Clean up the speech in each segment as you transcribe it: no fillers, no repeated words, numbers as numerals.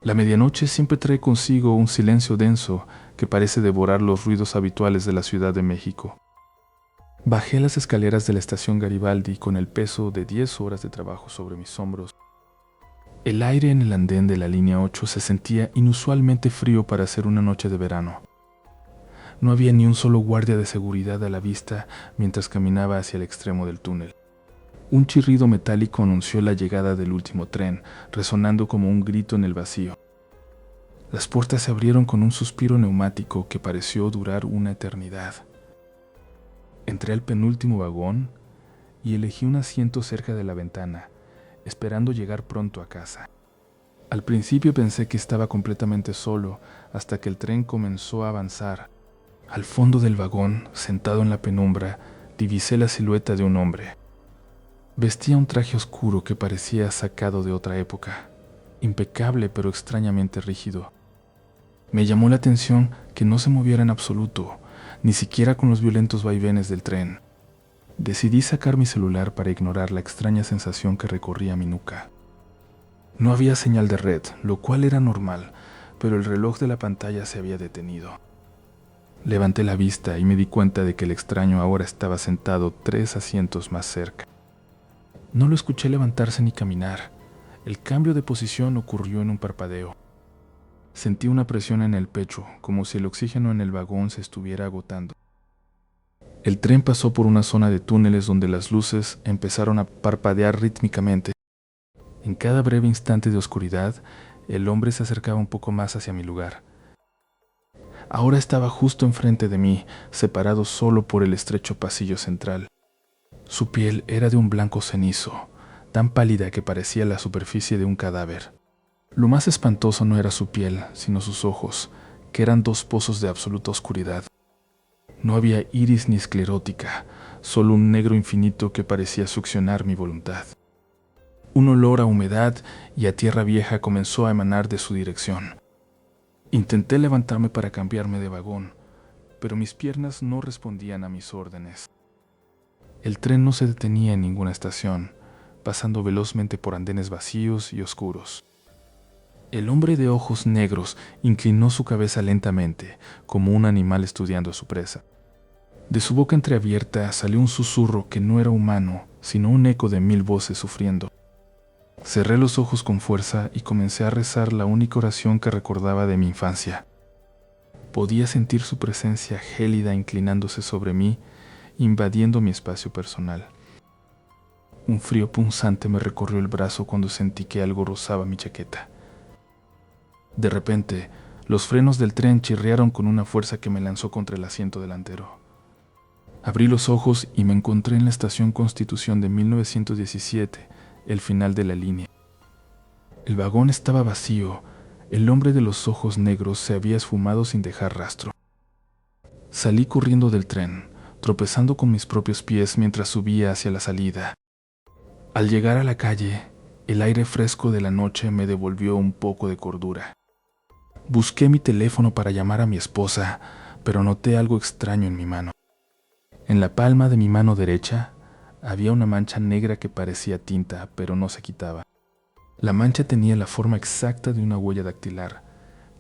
La medianoche siempre trae consigo un silencio denso que parece devorar los ruidos habituales de la Ciudad de México. Bajé las escaleras de la estación Garibaldi con el peso de 10 horas de trabajo sobre mis hombros. El aire en el andén de la línea 8 se sentía inusualmente frío para ser una noche de verano. No había ni un solo guardia de seguridad a la vista mientras caminaba hacia el extremo del túnel. Un chirrido metálico anunció la llegada del último tren, resonando como un grito en el vacío. Las puertas se abrieron con un suspiro neumático que pareció durar una eternidad. Entré al penúltimo vagón y elegí un asiento cerca de la ventana, esperando llegar pronto a casa. Al principio pensé que estaba completamente solo hasta que el tren comenzó a avanzar. Al fondo del vagón, sentado en la penumbra, divisé la silueta de un hombre. Vestía un traje oscuro que parecía sacado de otra época, impecable pero extrañamente rígido. Me llamó la atención que no se moviera en absoluto, ni siquiera con los violentos vaivenes del tren. Decidí sacar mi celular para ignorar la extraña sensación que recorría mi nuca. No había señal de red, lo cual era normal, pero el reloj de la pantalla se había detenido. Levanté la vista y me di cuenta de que el extraño ahora estaba sentado 3 asientos más cerca. No lo escuché levantarse ni caminar. El cambio de posición ocurrió en un parpadeo. Sentí una presión en el pecho, como si el oxígeno en el vagón se estuviera agotando. El tren pasó por una zona de túneles donde las luces empezaron a parpadear rítmicamente. En cada breve instante de oscuridad, el hombre se acercaba un poco más hacia mi lugar. Ahora estaba justo enfrente de mí, separado solo por el estrecho pasillo central. Su piel era de un blanco cenizo, tan pálida que parecía la superficie de un cadáver. Lo más espantoso no era su piel, sino sus ojos, que eran 2 pozos de absoluta oscuridad. No había iris ni esclerótica, solo un negro infinito que parecía succionar mi voluntad. Un olor a humedad y a tierra vieja comenzó a emanar de su dirección. Intenté levantarme para cambiarme de vagón, pero mis piernas no respondían a mis órdenes. El tren no se detenía en ninguna estación, pasando velozmente por andenes vacíos y oscuros. El hombre de ojos negros inclinó su cabeza lentamente, como un animal estudiando a su presa. De su boca entreabierta salió un susurro que no era humano, sino un eco de 1000 voces sufriendo. Cerré los ojos con fuerza y comencé a rezar la única oración que recordaba de mi infancia. Podía sentir su presencia gélida inclinándose sobre mí, invadiendo mi espacio personal. Un frío punzante me recorrió el brazo cuando sentí que algo rozaba mi chaqueta. De repente, los frenos del tren chirriaron con una fuerza que me lanzó contra el asiento delantero. Abrí los ojos y me encontré en la estación Constitución de 1917, el final de la línea. El vagón estaba vacío, el hombre de los ojos negros se había esfumado sin dejar rastro. Salí corriendo del tren, tropezando con mis propios pies mientras subía hacia la salida. Al llegar a la calle, el aire fresco de la noche me devolvió un poco de cordura. Busqué mi teléfono para llamar a mi esposa, pero noté algo extraño en mi mano. En la palma de mi mano derecha había una mancha negra que parecía tinta, pero no se quitaba. La mancha tenía la forma exacta de una huella dactilar,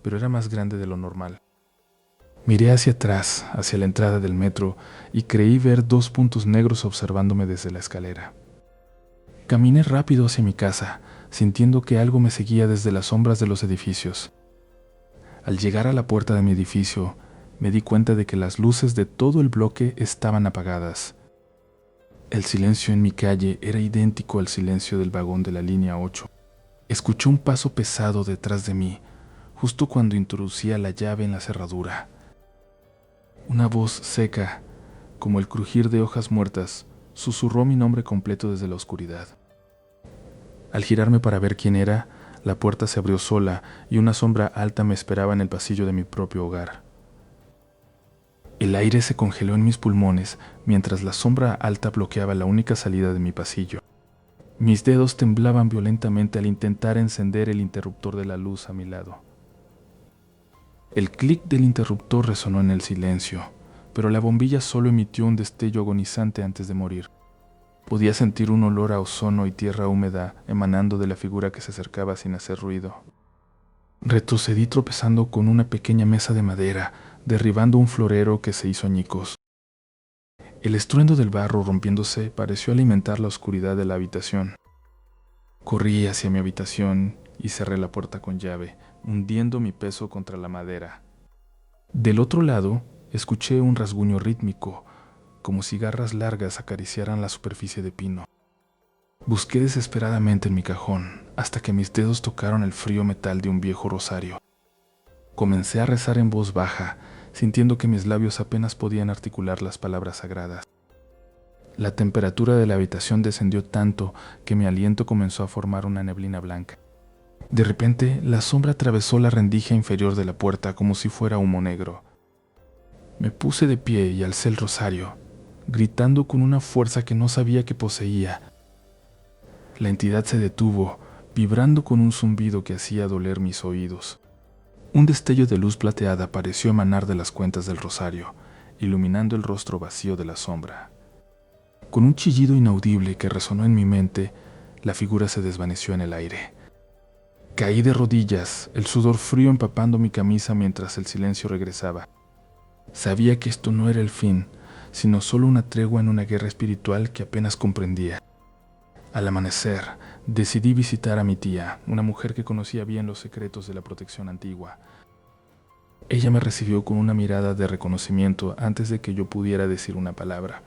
pero era más grande de lo normal. Miré hacia atrás, hacia la entrada del metro, y creí ver 2 puntos negros observándome desde la escalera. Caminé rápido hacia mi casa, sintiendo que algo me seguía desde las sombras de los edificios. Al llegar a la puerta de mi edificio, me di cuenta de que las luces de todo el bloque estaban apagadas. El silencio en mi calle era idéntico al silencio del vagón de la línea 8. Escuché un paso pesado detrás de mí, justo cuando introducía la llave en la cerradura. Una voz seca, como el crujir de hojas muertas, susurró mi nombre completo desde la oscuridad. Al girarme para ver quién era, la puerta se abrió sola y una sombra alta me esperaba en el pasillo de mi propio hogar. El aire se congeló en mis pulmones mientras la sombra alta bloqueaba la única salida de mi pasillo. Mis dedos temblaban violentamente al intentar encender el interruptor de la luz a mi lado. El clic del interruptor resonó en el silencio, pero la bombilla solo emitió un destello agonizante antes de morir. Podía sentir un olor a ozono y tierra húmeda emanando de la figura que se acercaba sin hacer ruido. Retrocedí tropezando con una pequeña mesa de madera, derribando un florero que se hizo añicos. El estruendo del barro rompiéndose pareció alimentar la oscuridad de la habitación. Corrí hacia mi habitación y cerré la puerta con llave, hundiendo mi peso contra la madera. Del otro lado, escuché un rasguño rítmico, como si garras largas acariciaran la superficie de pino. Busqué desesperadamente en mi cajón, hasta que mis dedos tocaron el frío metal de un viejo rosario. Comencé a rezar en voz baja, sintiendo que mis labios apenas podían articular las palabras sagradas. La temperatura de la habitación descendió tanto que mi aliento comenzó a formar una neblina blanca. De repente, la sombra atravesó la rendija inferior de la puerta como si fuera humo negro. Me puse de pie y alcé el rosario, gritando con una fuerza que no sabía que poseía. La entidad se detuvo, vibrando con un zumbido que hacía doler mis oídos. Un destello de luz plateada pareció emanar de las cuentas del rosario, iluminando el rostro vacío de la sombra. Con un chillido inaudible que resonó en mi mente, la figura se desvaneció en el aire. Caí de rodillas, el sudor frío empapando mi camisa mientras el silencio regresaba. Sabía que esto no era el fin, sino solo una tregua en una guerra espiritual que apenas comprendía. Al amanecer, decidí visitar a mi tía, una mujer que conocía bien los secretos de la protección antigua. Ella me recibió con una mirada de reconocimiento antes de que yo pudiera decir una palabra.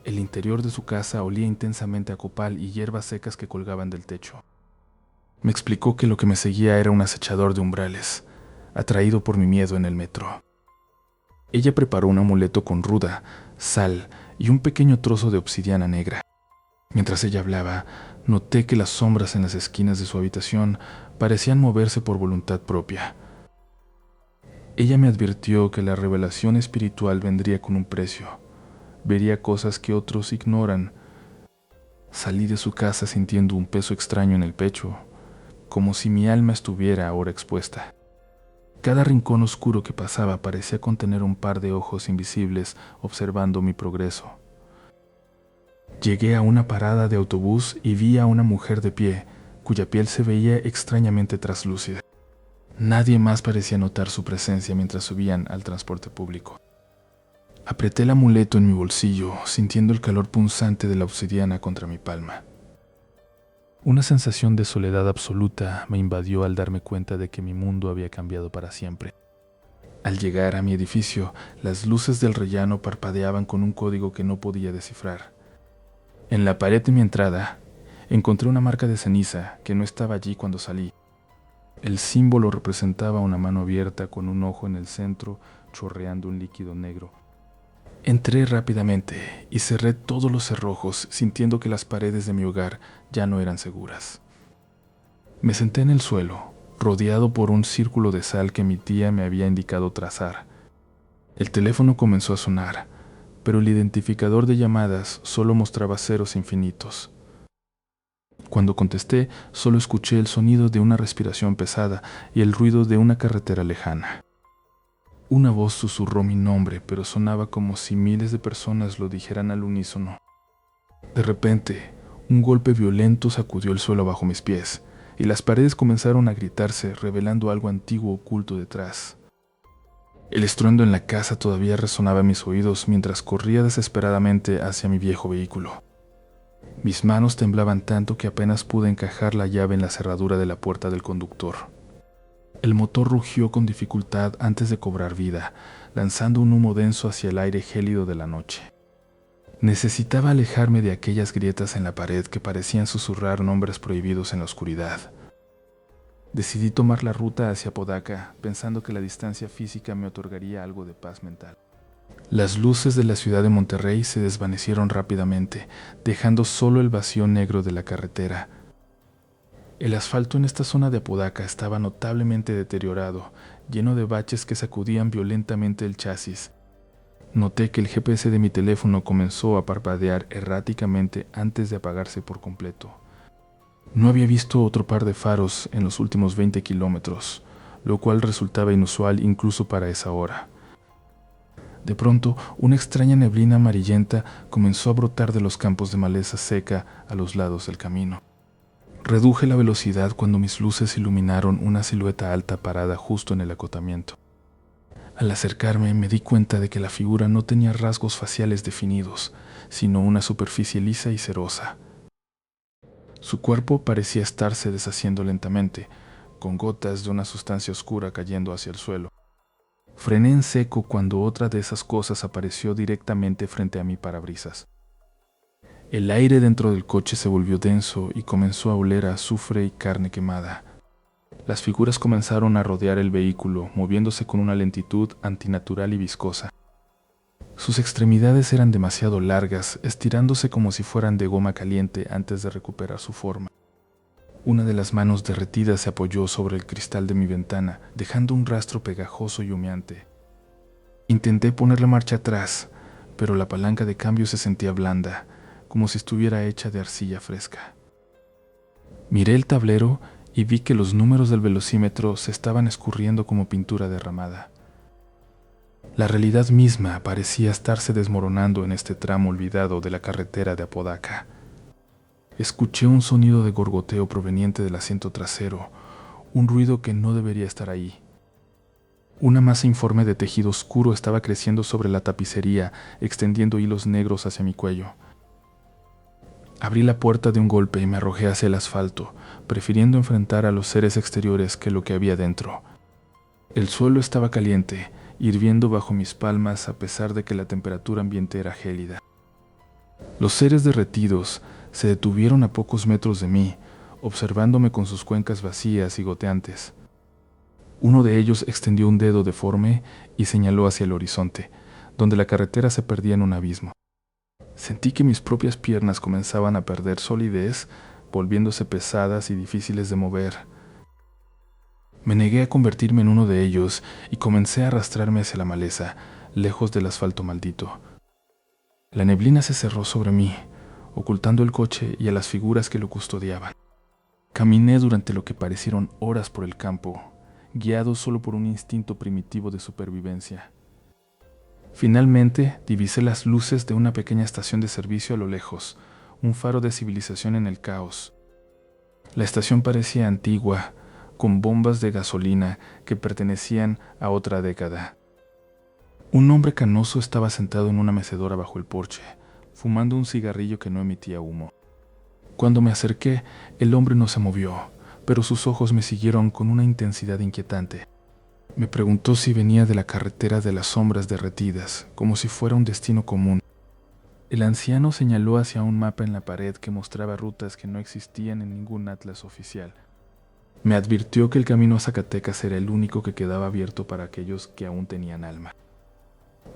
El interior de su casa olía intensamente a copal y hierbas secas que colgaban del techo. Me explicó que lo que me seguía era un acechador de umbrales, atraído por mi miedo en el metro. Ella preparó un amuleto con ruda, sal y un pequeño trozo de obsidiana negra. Mientras ella hablaba, noté que las sombras en las esquinas de su habitación parecían moverse por voluntad propia. Ella me advirtió que la revelación espiritual vendría con un precio. Vería cosas que otros ignoran. Salí de su casa sintiendo un peso extraño en el pecho, como si mi alma estuviera ahora expuesta. Cada rincón oscuro que pasaba parecía contener un par de ojos invisibles observando mi progreso. Llegué a una parada de autobús y vi a una mujer de pie, cuya piel se veía extrañamente traslúcida. Nadie más parecía notar su presencia mientras subían al transporte público. Apreté el amuleto en mi bolsillo, sintiendo el calor punzante de la obsidiana contra mi palma. Una sensación de soledad absoluta me invadió al darme cuenta de que mi mundo había cambiado para siempre. Al llegar a mi edificio, las luces del rellano parpadeaban con un código que no podía descifrar. En la pared de mi entrada, encontré una marca de ceniza que no estaba allí cuando salí. El símbolo representaba una mano abierta con un ojo en el centro, chorreando un líquido negro. Entré rápidamente y cerré todos los cerrojos, sintiendo que las paredes de mi hogar ya no eran seguras. Me senté en el suelo, rodeado por un círculo de sal que mi tía me había indicado trazar. El teléfono comenzó a sonar, pero el identificador de llamadas solo mostraba ceros infinitos. Cuando contesté, solo escuché el sonido de una respiración pesada y el ruido de una carretera lejana. Una voz susurró mi nombre, pero sonaba como si miles de personas lo dijeran al unísono. De repente, un golpe violento sacudió el suelo bajo mis pies, y las paredes comenzaron a gritarse, revelando algo antiguo oculto detrás. El estruendo en la casa todavía resonaba en mis oídos mientras corría desesperadamente hacia mi viejo vehículo. Mis manos temblaban tanto que apenas pude encajar la llave en la cerradura de la puerta del conductor. El motor rugió con dificultad antes de cobrar vida, lanzando un humo denso hacia el aire gélido de la noche. Necesitaba alejarme de aquellas grietas en la pared que parecían susurrar nombres prohibidos en la oscuridad. Decidí tomar la ruta hacia Apodaca, pensando que la distancia física me otorgaría algo de paz mental. Las luces de la ciudad de Monterrey se desvanecieron rápidamente, dejando solo el vacío negro de la carretera. El asfalto en esta zona de Apodaca estaba notablemente deteriorado, lleno de baches que sacudían violentamente el chasis. Noté que el GPS de mi teléfono comenzó a parpadear erráticamente antes de apagarse por completo. No había visto otro par de faros en los últimos 20 kilómetros, lo cual resultaba inusual incluso para esa hora. De pronto, una extraña neblina amarillenta comenzó a brotar de los campos de maleza seca a los lados del camino. Reduje la velocidad cuando mis luces iluminaron una silueta alta parada justo en el acotamiento. Al acercarme me di cuenta de que la figura no tenía rasgos faciales definidos, sino una superficie lisa y cerosa. Su cuerpo parecía estarse deshaciendo lentamente, con gotas de una sustancia oscura cayendo hacia el suelo. Frené en seco cuando otra de esas cosas apareció directamente frente a mi parabrisas. El aire dentro del coche se volvió denso y comenzó a oler a azufre y carne quemada. Las figuras comenzaron a rodear el vehículo, moviéndose con una lentitud antinatural y viscosa. Sus extremidades eran demasiado largas, estirándose como si fueran de goma caliente antes de recuperar su forma. Una de las manos derretidas se apoyó sobre el cristal de mi ventana, dejando un rastro pegajoso y humeante. Intenté poner la marcha atrás, pero la palanca de cambio se sentía blanda, como si estuviera hecha de arcilla fresca. Miré el tablero y vi que los números del velocímetro se estaban escurriendo como pintura derramada. La realidad misma parecía estarse desmoronando en este tramo olvidado de la carretera de Apodaca. Escuché un sonido de gorgoteo proveniente del asiento trasero, un ruido que no debería estar ahí. Una masa informe de tejido oscuro estaba creciendo sobre la tapicería, extendiendo hilos negros hacia mi cuello. Abrí la puerta de un golpe y me arrojé hacia el asfalto, prefiriendo enfrentar a los seres exteriores que lo que había dentro. El suelo estaba caliente, hirviendo bajo mis palmas a pesar de que la temperatura ambiente era gélida. Los seres derretidos se detuvieron a pocos metros de mí, observándome con sus cuencas vacías y goteantes. Uno de ellos extendió un dedo deforme y señaló hacia el horizonte, donde la carretera se perdía en un abismo. Sentí que mis propias piernas comenzaban a perder solidez, volviéndose pesadas y difíciles de mover. Me negué a convertirme en uno de ellos y comencé a arrastrarme hacia la maleza, lejos del asfalto maldito. La neblina se cerró sobre mí, ocultando el coche y a las figuras que lo custodiaban. Caminé durante lo que parecieron horas por el campo, guiado solo por un instinto primitivo de supervivencia. Finalmente, divisé las luces de una pequeña estación de servicio a lo lejos, un faro de civilización en el caos. La estación parecía antigua, con bombas de gasolina que pertenecían a otra década. Un hombre canoso estaba sentado en una mecedora bajo el porche, fumando un cigarrillo que no emitía humo. Cuando me acerqué, el hombre no se movió, pero sus ojos me siguieron con una intensidad inquietante. Me preguntó si venía de la carretera de las sombras derretidas, como si fuera un destino común. El anciano señaló hacia un mapa en la pared que mostraba rutas que no existían en ningún atlas oficial. Me advirtió que el camino a Zacatecas era el único que quedaba abierto para aquellos que aún tenían alma.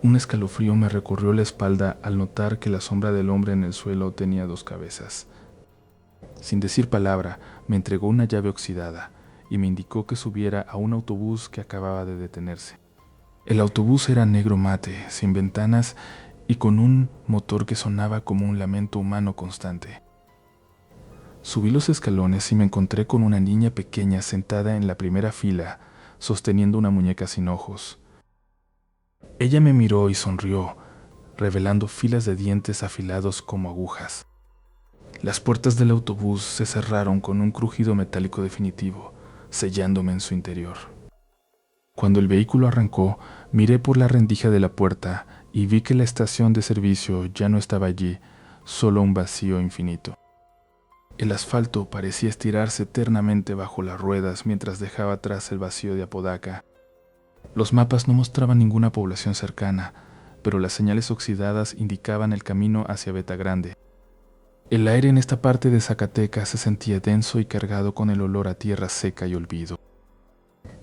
Un escalofrío me recorrió la espalda al notar que la sombra del hombre en el suelo tenía dos cabezas. Sin decir palabra, me entregó una llave oxidada y me indicó que subiera a un autobús que acababa de detenerse. El autobús era negro mate, sin ventanas y con un motor que sonaba como un lamento humano constante. Subí los escalones y me encontré con una niña pequeña sentada en la primera fila, sosteniendo una muñeca sin ojos. Ella me miró y sonrió, revelando filas de dientes afilados como agujas. Las puertas del autobús se cerraron con un crujido metálico definitivo, sellándome en su interior. Cuando el vehículo arrancó, miré por la rendija de la puerta y vi que la estación de servicio ya no estaba allí, solo un vacío infinito. El asfalto parecía estirarse eternamente bajo las ruedas mientras dejaba atrás el vacío de Apodaca. Los mapas no mostraban ninguna población cercana, pero las señales oxidadas indicaban el camino hacia Beta Grande. El aire en esta parte de Zacatecas se sentía denso y cargado con el olor a tierra seca y olvido.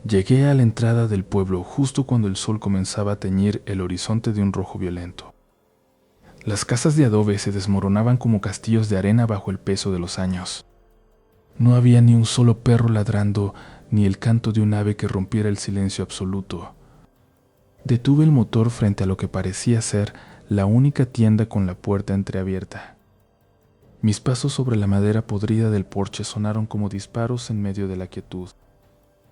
Llegué a la entrada del pueblo justo cuando el sol comenzaba a teñir el horizonte de un rojo violento. Las casas de adobe se desmoronaban como castillos de arena bajo el peso de los años. No había ni un solo perro ladrando, ni el canto de un ave que rompiera el silencio absoluto. Detuve el motor frente a lo que parecía ser la única tienda con la puerta entreabierta. Mis pasos sobre la madera podrida del porche sonaron como disparos en medio de la quietud.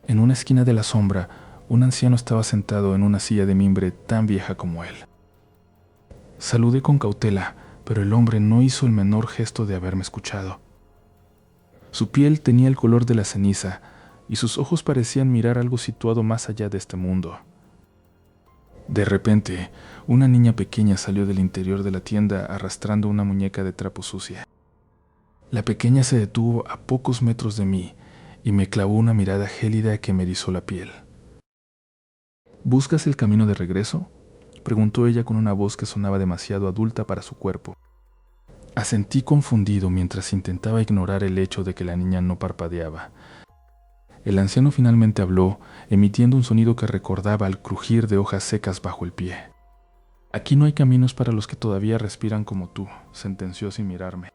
En una esquina de la sombra, un anciano estaba sentado en una silla de mimbre tan vieja como él. Saludé con cautela, pero el hombre no hizo el menor gesto de haberme escuchado. Su piel tenía el color de la ceniza y sus ojos parecían mirar algo situado más allá de este mundo. De repente, una niña pequeña salió del interior de la tienda arrastrando una muñeca de trapo sucia. La pequeña se detuvo a pocos metros de mí y me clavó una mirada gélida que me erizó la piel. ¿Buscas el camino de regreso?, preguntó ella con una voz que sonaba demasiado adulta para su cuerpo. Asentí confundido mientras intentaba ignorar el hecho de que la niña no parpadeaba. El anciano finalmente habló, emitiendo un sonido que recordaba al crujir de hojas secas bajo el pie. Aquí no hay caminos para los que todavía respiran como tú, sentenció sin mirarme.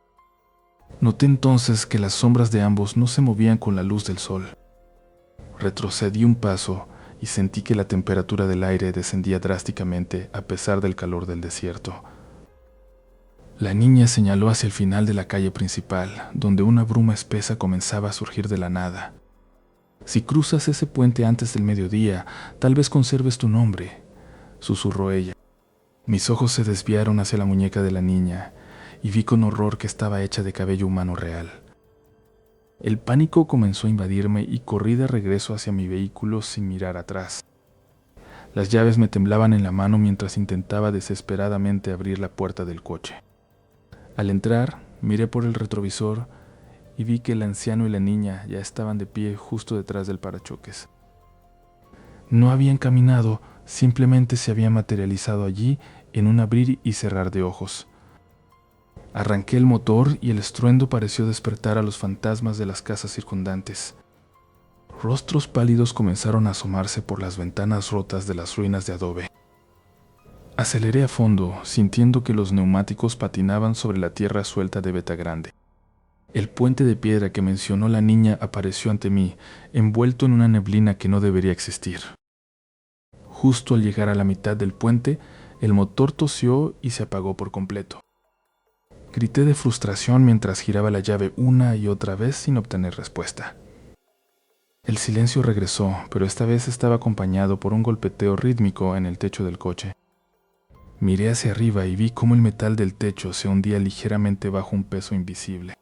Noté entonces que las sombras de ambos no se movían con la luz del sol. Retrocedí un paso y sentí que la temperatura del aire descendía drásticamente a pesar del calor del desierto. La niña señaló hacia el final de la calle principal, donde una bruma espesa comenzaba a surgir de la nada. Si cruzas ese puente antes del mediodía, tal vez conserves tu nombre, susurró ella. Mis ojos se desviaron hacia la muñeca de la niña y vi con horror que estaba hecha de cabello humano real. El pánico comenzó a invadirme y corrí de regreso hacia mi vehículo sin mirar atrás. Las llaves me temblaban en la mano mientras intentaba desesperadamente abrir la puerta del coche. Al entrar, miré por el retrovisor y vi que el anciano y la niña ya estaban de pie justo detrás del parachoques. No habían caminado, simplemente se habían materializado allí en un abrir y cerrar de ojos. Arranqué el motor y el estruendo pareció despertar a los fantasmas de las casas circundantes. Rostros pálidos comenzaron a asomarse por las ventanas rotas de las ruinas de adobe. Aceleré a fondo, sintiendo que los neumáticos patinaban sobre la tierra suelta de Beta Grande. El puente de piedra que mencionó la niña apareció ante mí, envuelto en una neblina que no debería existir. Justo al llegar a la mitad del puente, el motor tosió y se apagó por completo. Grité de frustración mientras giraba la llave una y otra vez sin obtener respuesta. El silencio regresó, pero esta vez estaba acompañado por un golpeteo rítmico en el techo del coche. Miré hacia arriba y vi cómo el metal del techo se hundía ligeramente bajo un peso invisible.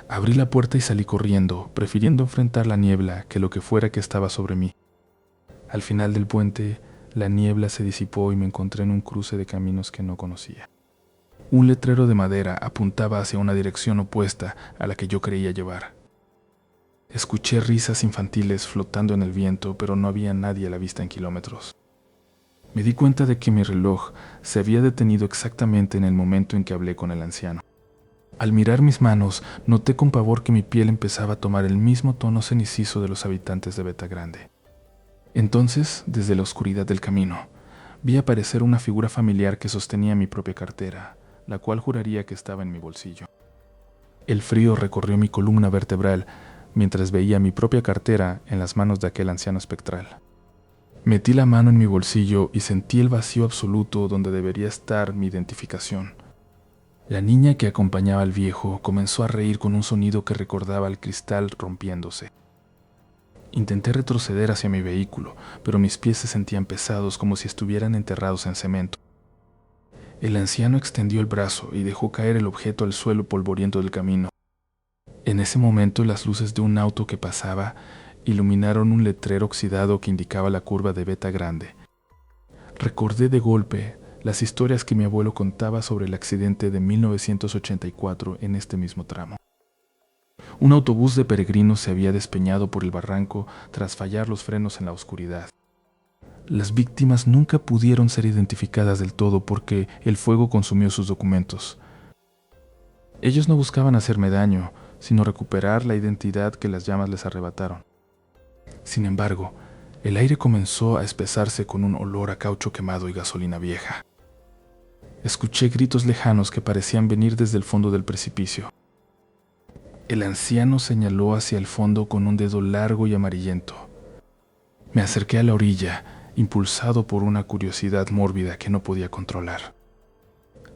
Abrí la puerta y salí corriendo, prefiriendo enfrentar la niebla que lo que fuera que estaba sobre mí. Al final del puente, la niebla se disipó y me encontré en un cruce de caminos que no conocía. Un letrero de madera apuntaba hacia una dirección opuesta a la que yo creía llevar. Escuché risas infantiles flotando en el viento, pero no había nadie a la vista en kilómetros. Me di cuenta de que mi reloj se había detenido exactamente en el momento en que hablé con el anciano. Al mirar mis manos, noté con pavor que mi piel empezaba a tomar el mismo tono cenicizo de los habitantes de Beta Grande. Entonces, desde la oscuridad del camino, vi aparecer una figura familiar que sostenía mi propia cartera, la cual juraría que estaba en mi bolsillo. El frío recorrió mi columna vertebral mientras veía mi propia cartera en las manos de aquel anciano espectral. Metí la mano en mi bolsillo y sentí el vacío absoluto donde debería estar mi identificación. La niña que acompañaba al viejo comenzó a reír con un sonido que recordaba al cristal rompiéndose. Intenté retroceder hacia mi vehículo, pero mis pies se sentían pesados como si estuvieran enterrados en cemento. El anciano extendió el brazo y dejó caer el objeto al suelo polvoriento del camino. En ese momento las luces de un auto que pasaba iluminaron un letrero oxidado que indicaba la curva de Beta Grande. Recordé de golpe las historias que mi abuelo contaba sobre el accidente de 1984 en este mismo tramo. Un autobús de peregrinos se había despeñado por el barranco tras fallar los frenos en la oscuridad. Las víctimas nunca pudieron ser identificadas del todo porque el fuego consumió sus documentos. Ellos no buscaban hacerme daño, sino recuperar la identidad que las llamas les arrebataron. Sin embargo, el aire comenzó a espesarse con un olor a caucho quemado y gasolina vieja. Escuché gritos lejanos que parecían venir desde el fondo del precipicio. El anciano señaló hacia el fondo con un dedo largo y amarillento. Me acerqué a la orilla, impulsado por una curiosidad mórbida que no podía controlar.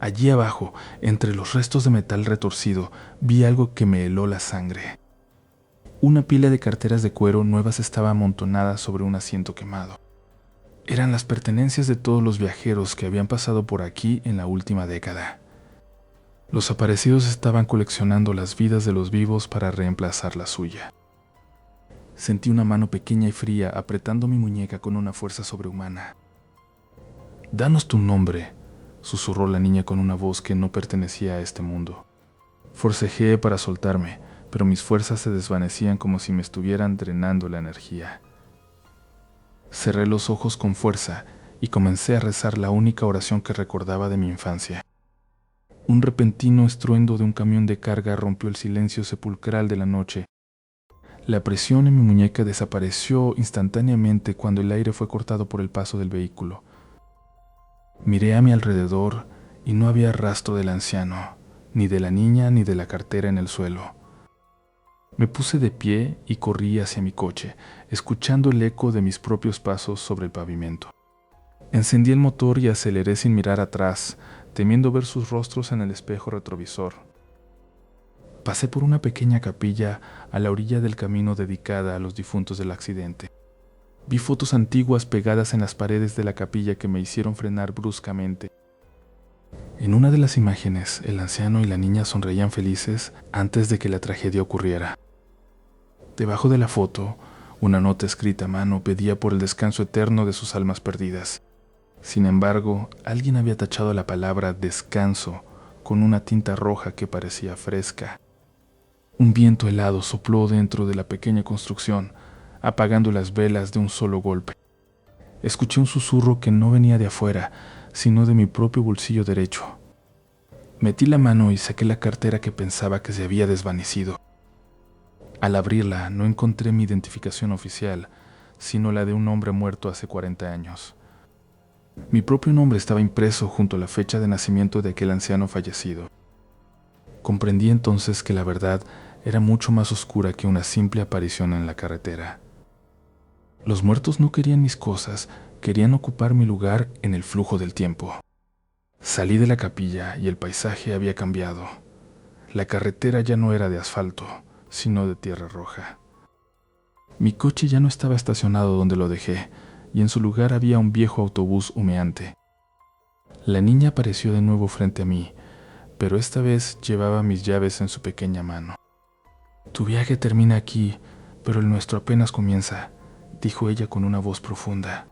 Allí abajo, entre los restos de metal retorcido, vi algo que me heló la sangre. Una pila de carteras de cuero nuevas estaba amontonada sobre un asiento quemado. Eran las pertenencias de todos los viajeros que habían pasado por aquí en la última década. Los aparecidos estaban coleccionando las vidas de los vivos para reemplazar la suya. Sentí una mano pequeña y fría apretando mi muñeca con una fuerza sobrehumana. «Danos tu nombre», susurró la niña con una voz que no pertenecía a este mundo. Forcejeé para soltarme, pero mis fuerzas se desvanecían como si me estuvieran drenando la energía. Cerré los ojos con fuerza y comencé a rezar la única oración que recordaba de mi infancia. Un repentino estruendo de un camión de carga rompió el silencio sepulcral de la noche. La presión en mi muñeca desapareció instantáneamente cuando el aire fue cortado por el paso del vehículo. Miré a mi alrededor y no había rastro del anciano, ni de la niña ni de la cartera en el suelo. Me puse de pie y corrí hacia mi coche, escuchando el eco de mis propios pasos sobre el pavimento. Encendí el motor y aceleré sin mirar atrás, temiendo ver sus rostros en el espejo retrovisor. Pasé por una pequeña capilla a la orilla del camino dedicada a los difuntos del accidente. Vi fotos antiguas pegadas en las paredes de la capilla que me hicieron frenar bruscamente. En una de las imágenes, el anciano y la niña sonreían felices antes de que la tragedia ocurriera. Debajo de la foto, una nota escrita a mano pedía por el descanso eterno de sus almas perdidas. Sin embargo, alguien había tachado la palabra descanso con una tinta roja que parecía fresca. Un viento helado sopló dentro de la pequeña construcción, apagando las velas de un solo golpe. Escuché un susurro que no venía de afuera, sino de mi propio bolsillo derecho. Metí la mano y saqué la cartera que pensaba que se había desvanecido. Al abrirla, no encontré mi identificación oficial, sino la de un hombre muerto hace 40 años. Mi propio nombre estaba impreso junto a la fecha de nacimiento de aquel anciano fallecido. Comprendí entonces que la verdad era mucho más oscura que una simple aparición en la carretera. Los muertos no querían mis cosas, querían ocupar mi lugar en el flujo del tiempo. Salí de la capilla y el paisaje había cambiado. La carretera ya no era de asfalto, sino de tierra roja. Mi coche ya no estaba estacionado donde lo dejé, y en su lugar había un viejo autobús humeante. La niña apareció de nuevo frente a mí, pero esta vez llevaba mis llaves en su pequeña mano. «Tu viaje termina aquí, pero el nuestro apenas comienza», dijo ella con una voz profunda.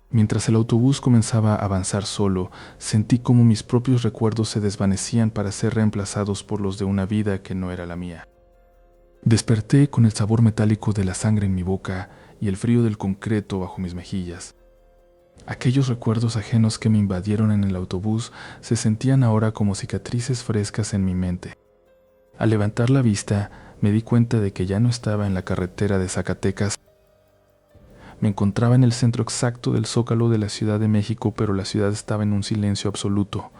Mientras el autobús comenzaba a avanzar solo, sentí como mis propios recuerdos se desvanecían para ser reemplazados por los de una vida que no era la mía. Desperté con el sabor metálico de la sangre en mi boca y el frío del concreto bajo mis mejillas. Aquellos recuerdos ajenos que me invadieron en el autobús se sentían ahora como cicatrices frescas en mi mente. Al levantar la vista, me di cuenta de que ya no estaba en la carretera de Zacatecas. Me encontraba en el centro exacto del Zócalo de la Ciudad de México, pero la ciudad estaba en un silencio absoluto.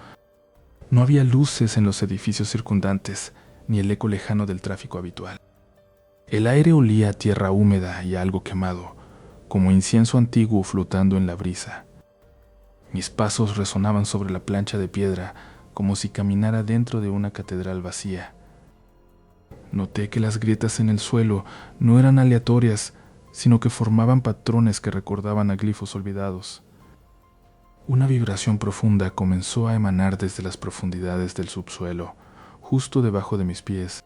No había luces en los edificios circundantes, ni el eco lejano del tráfico habitual. El aire olía a tierra húmeda y a algo quemado, como incienso antiguo flotando en la brisa. Mis pasos resonaban sobre la plancha de piedra, como si caminara dentro de una catedral vacía. Noté que las grietas en el suelo no eran aleatorias, sino que formaban patrones que recordaban a glifos olvidados. Una vibración profunda comenzó a emanar desde las profundidades del subsuelo, justo debajo de mis pies.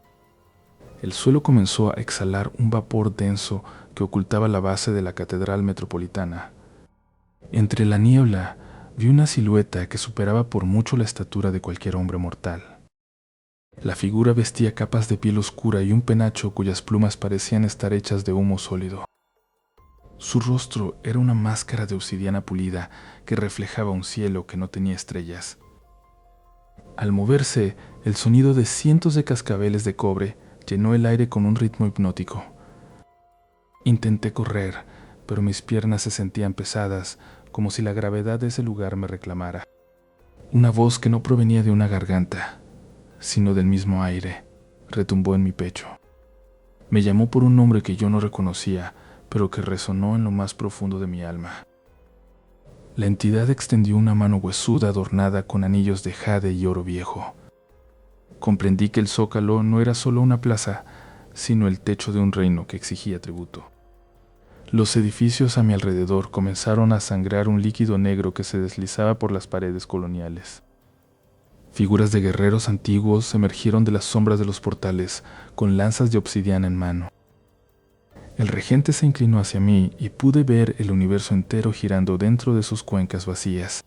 El suelo comenzó a exhalar un vapor denso que ocultaba la base de la catedral metropolitana. Entre la niebla vi una silueta que superaba por mucho la estatura de cualquier hombre mortal. La figura vestía capas de piel oscura y un penacho cuyas plumas parecían estar hechas de humo sólido. Su rostro era una máscara de obsidiana pulida que reflejaba un cielo que no tenía estrellas. Al moverse, el sonido de cientos de cascabeles de cobre llenó el aire con un ritmo hipnótico. Intenté correr, pero mis piernas se sentían pesadas, como si la gravedad de ese lugar me reclamara. Una voz que no provenía de una garganta, sino del mismo aire, retumbó en mi pecho. Me llamó por un nombre que yo no reconocía, pero que resonó en lo más profundo de mi alma. La entidad extendió una mano huesuda adornada con anillos de jade y oro viejo. Comprendí que el Zócalo no era solo una plaza, sino el techo de un reino que exigía tributo. Los edificios a mi alrededor comenzaron a sangrar un líquido negro que se deslizaba por las paredes coloniales. Figuras de guerreros antiguos emergieron de las sombras de los portales, con lanzas de obsidiana en mano. El regente se inclinó hacia mí y pude ver el universo entero girando dentro de sus cuencas vacías.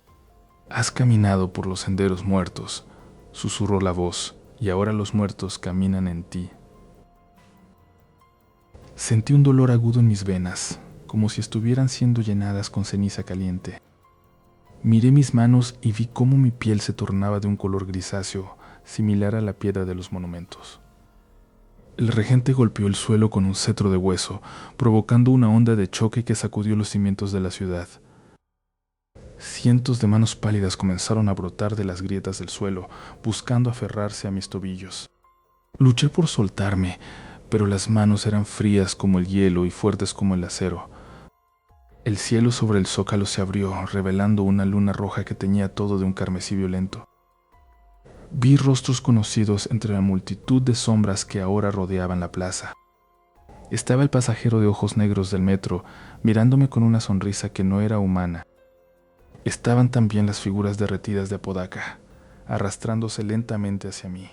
«Has caminado por los senderos muertos», susurró la voz, «y ahora los muertos caminan en ti». Sentí un dolor agudo en mis venas, como si estuvieran siendo llenadas con ceniza caliente. Miré mis manos y vi cómo mi piel se tornaba de un color grisáceo, similar a la piedra de los monumentos. El regente golpeó el suelo con un cetro de hueso, provocando una onda de choque que sacudió los cimientos de la ciudad. Cientos de manos pálidas comenzaron a brotar de las grietas del suelo, buscando aferrarse a mis tobillos. Luché por soltarme, pero las manos eran frías como el hielo y fuertes como el acero. El cielo sobre el zócalo se abrió, revelando una luna roja que teñía todo de un carmesí violento. Vi rostros conocidos entre la multitud de sombras que ahora rodeaban la plaza. Estaba el pasajero de ojos negros del metro, mirándome con una sonrisa que no era humana. Estaban también las figuras derretidas de Apodaca, arrastrándose lentamente hacia mí.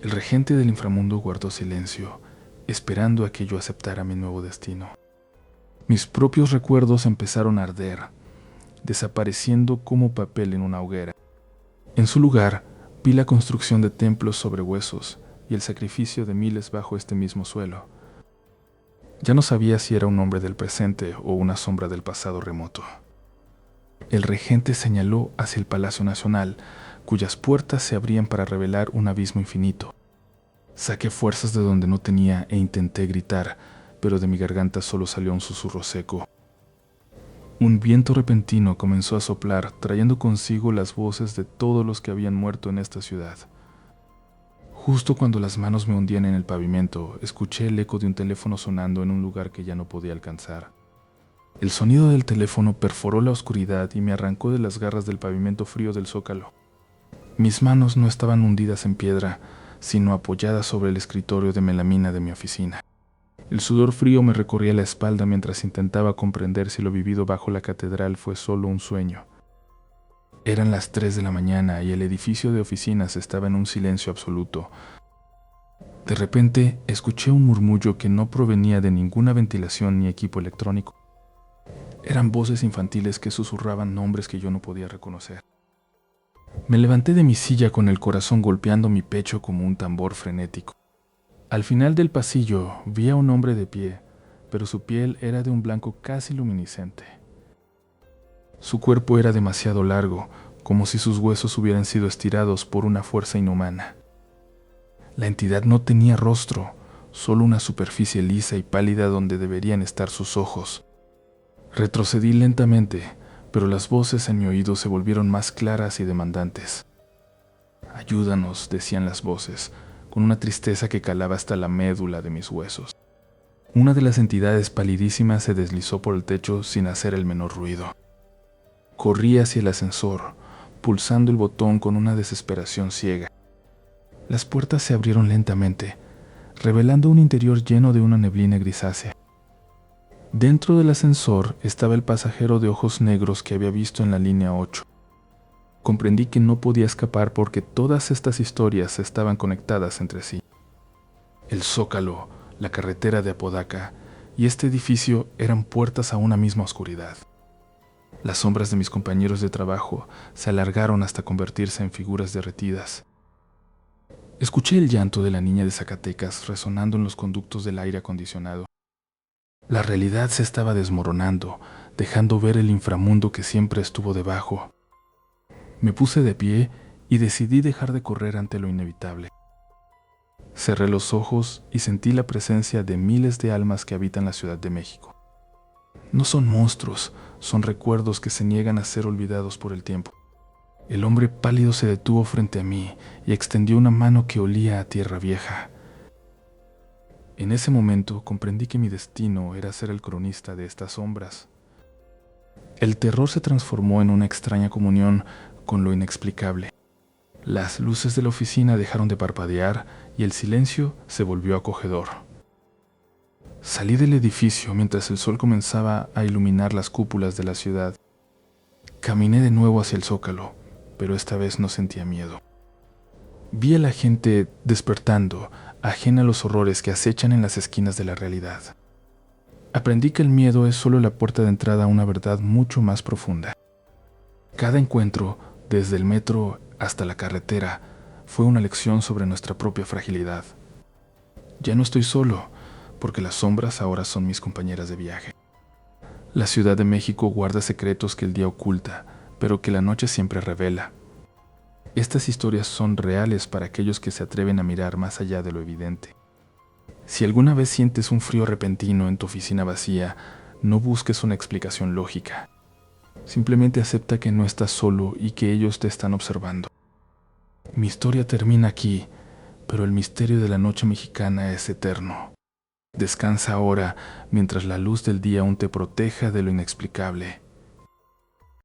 El regente del inframundo guardó silencio, esperando a que yo aceptara mi nuevo destino. Mis propios recuerdos empezaron a arder, desapareciendo como papel en una hoguera. En su lugar, vi la construcción de templos sobre huesos y el sacrificio de miles bajo este mismo suelo. Ya no sabía si era un hombre del presente o una sombra del pasado remoto. El regente señaló hacia el Palacio Nacional, cuyas puertas se abrían para revelar un abismo infinito. Saqué fuerzas de donde no tenía e intenté gritar, pero de mi garganta solo salió un susurro seco. Un viento repentino comenzó a soplar, trayendo consigo las voces de todos los que habían muerto en esta ciudad. Justo cuando las manos me hundían en el pavimento, escuché el eco de un teléfono sonando en un lugar que ya no podía alcanzar. El sonido del teléfono perforó la oscuridad y me arrancó de las garras del pavimento frío del zócalo. Mis manos no estaban hundidas en piedra, sino apoyadas sobre el escritorio de melamina de mi oficina. El sudor frío me recorría la espalda mientras intentaba comprender si lo vivido bajo la catedral fue solo un sueño. Eran las 3 de la mañana y el edificio de oficinas estaba en un silencio absoluto. De repente, escuché un murmullo que no provenía de ninguna ventilación ni equipo electrónico. Eran voces infantiles que susurraban nombres que yo no podía reconocer. Me levanté de mi silla con el corazón golpeando mi pecho como un tambor frenético. Al final del pasillo vi a un hombre de pie, pero su piel era de un blanco casi luminiscente. Su cuerpo era demasiado largo, como si sus huesos hubieran sido estirados por una fuerza inhumana. La entidad no tenía rostro, solo una superficie lisa y pálida donde deberían estar sus ojos. Retrocedí lentamente, pero las voces en mi oído se volvieron más claras y demandantes. «Ayúdanos», decían las voces, con una tristeza que calaba hasta la médula de mis huesos. Una de las entidades palidísimas se deslizó por el techo sin hacer el menor ruido. Corrí hacia el ascensor, pulsando el botón con una desesperación ciega. Las puertas se abrieron lentamente, revelando un interior lleno de una neblina grisácea. Dentro del ascensor estaba el pasajero de ojos negros que había visto en la línea 8. Comprendí que no podía escapar porque todas estas historias estaban conectadas entre sí. El zócalo, la carretera de Apodaca y este edificio eran puertas a una misma oscuridad. Las sombras de mis compañeros de trabajo se alargaron hasta convertirse en figuras derretidas. Escuché el llanto de la niña de Zacatecas resonando en los conductos del aire acondicionado. La realidad se estaba desmoronando, dejando ver el inframundo que siempre estuvo debajo. Me puse de pie y decidí dejar de correr ante lo inevitable. Cerré los ojos y sentí la presencia de miles de almas que habitan la Ciudad de México. No son monstruos, son recuerdos que se niegan a ser olvidados por el tiempo. El hombre pálido se detuvo frente a mí y extendió una mano que olía a tierra vieja. En ese momento comprendí que mi destino era ser el cronista de estas sombras. El terror se transformó en una extraña comunión con lo inexplicable. Las luces de la oficina dejaron de parpadear y el silencio se volvió acogedor. Salí del edificio mientras el sol comenzaba a iluminar las cúpulas de la ciudad. Caminé de nuevo hacia el zócalo, pero esta vez no sentía miedo. Vi a la gente despertando, ajena a los horrores que acechan en las esquinas de la realidad. Aprendí que el miedo es solo la puerta de entrada a una verdad mucho más profunda. Cada encuentro, desde el metro hasta la carretera, fue una lección sobre nuestra propia fragilidad. Ya no estoy solo, porque las sombras ahora son mis compañeras de viaje. La Ciudad de México guarda secretos que el día oculta, pero que la noche siempre revela. Estas historias son reales para aquellos que se atreven a mirar más allá de lo evidente. Si alguna vez sientes un frío repentino en tu oficina vacía, no busques una explicación lógica. Simplemente acepta que no estás solo y que ellos te están observando. Mi historia termina aquí, pero el misterio de la noche mexicana es eterno. Descansa ahora mientras la luz del día aún te proteja de lo inexplicable.